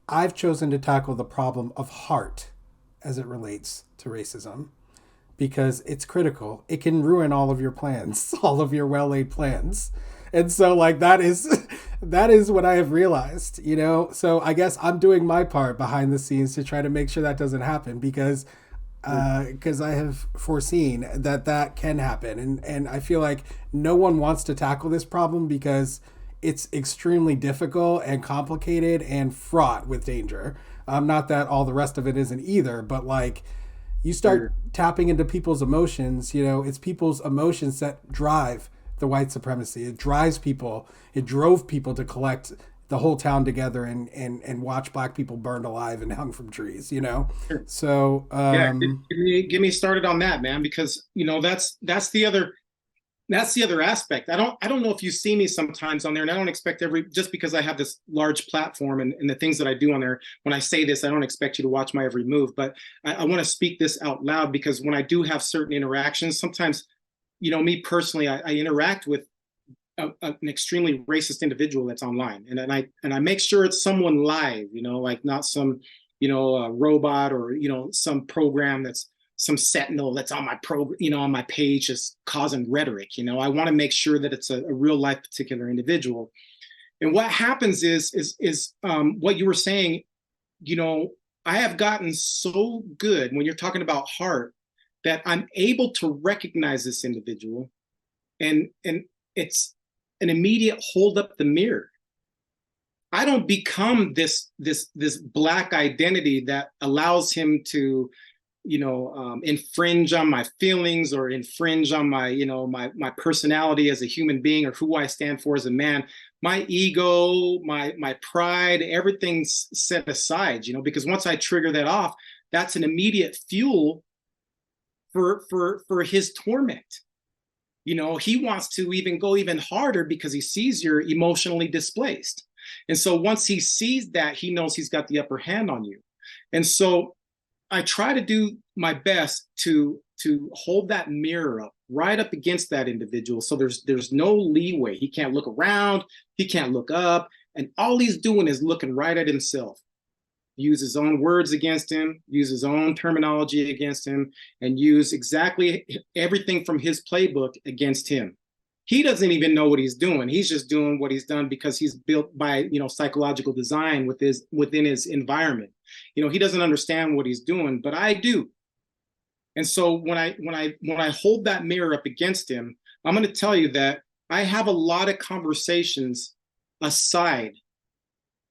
I've chosen to tackle the problem of heart as it relates to racism because it's critical. It can ruin all of your plans, all of your well-laid plans. And so like that is what I have realized, you know? So I guess I'm doing my part behind the scenes to try to make sure that doesn't happen because I have foreseen that that can happen, and I feel like no one wants to tackle this problem because it's extremely difficult and complicated and fraught with danger. Not that all the rest of it isn't either, but like you start Sure. tapping into people's emotions, you know, it's people's emotions that drive the white supremacy. It drives people. It drove people to collect the whole town together and watch black people burned alive and hung from trees, you know? Sure. So, Yeah, give me started on that, man, because that's the other aspect. I don't know if you see me sometimes on there, and I don't expect every just because I have this large platform and the things that I do on there. When I say this, I don't expect you to watch my every move, but I want to speak this out loud because when I do have certain interactions, sometimes, me personally, I interact with an extremely racist individual that's online, and I make sure it's someone live, like not some, robot or some program that's some sentinel that's on my on my page just causing rhetoric. I want to make sure that it's a real life particular individual. And what happens is what you were saying. I have gotten so good when you're talking about heart that I'm able to recognize this individual, and it's an immediate hold up the mirror. I don't become this black identity that allows him to, infringe on my feelings or infringe on my personality as a human being or who I stand for as a man. My ego, my pride, everything's set aside, because once I trigger that off, that's an immediate fuel for his torment. He wants to even go even harder because he sees you're emotionally displaced. And so once he sees that, he knows he's got the upper hand on you. And so I try to do my best to hold that mirror up right up against that individual. So there's no leeway. He can't look around, he can't look up, and all he's doing is looking right at himself. Use his own words against him, use his own terminology against him, and use exactly everything from his playbook against him. He doesn't even know what he's doing. He's just doing what he's done because he's built by psychological design within his environment. He doesn't understand what he's doing, but I do. And so when I hold that mirror up against him, I'm going to tell you that I have a lot of conversations aside.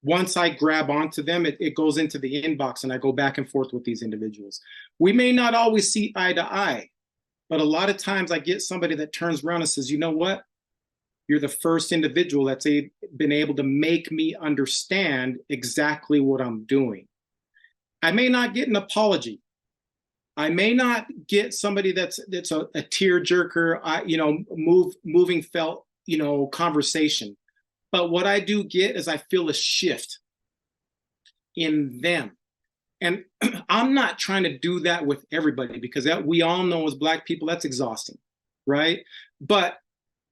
Once I grab onto them, it goes into the inbox and I go back and forth with these individuals. We may not always see eye to eye, but a lot of times I get somebody that turns around and says, you know what? You're the first individual that's been able to make me understand exactly what I'm doing. I may not get an apology. I may not get somebody that's a tear jerker, moving felt, conversation. But what I do get is I feel a shift in them. And I'm not trying to do that with everybody because we all know as Black people, that's exhausting, right? But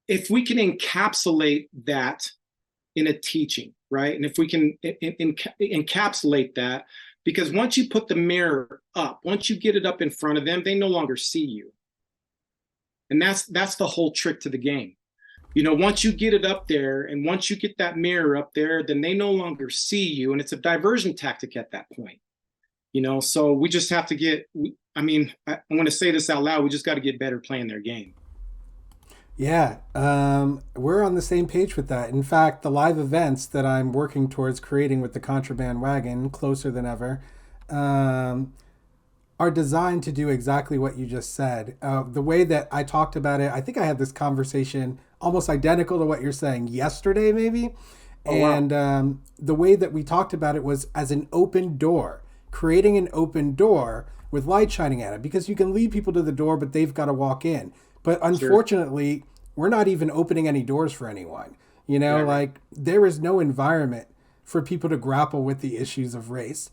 if we can encapsulate that in a teaching, right? And if we can encapsulate that, because once you put the mirror up, once you get it up in front of them, they no longer see you. And that's the whole trick to the game. Once you get it up there and once you get that mirror up there, then they no longer see you. And it's a diversion tactic at that point. So we just have to I'm going to say this out loud. We just got to get better playing their game. yeah, we're on the same page with that. In fact, the live events that I'm working towards creating with the Contraband Wagon, closer than ever, um, are designed to do exactly what you just said. The way that I talked about it, I think I had this conversation almost identical to what you're saying yesterday, maybe. Oh, wow. And the way that we talked about it was as an open door, creating an open door with light shining at it, because you can lead people to the door, but they've got to walk in. But Sure. unfortunately, we're not even opening any doors for anyone. Yeah, right. Like there is no environment for people to grapple with the issues of race.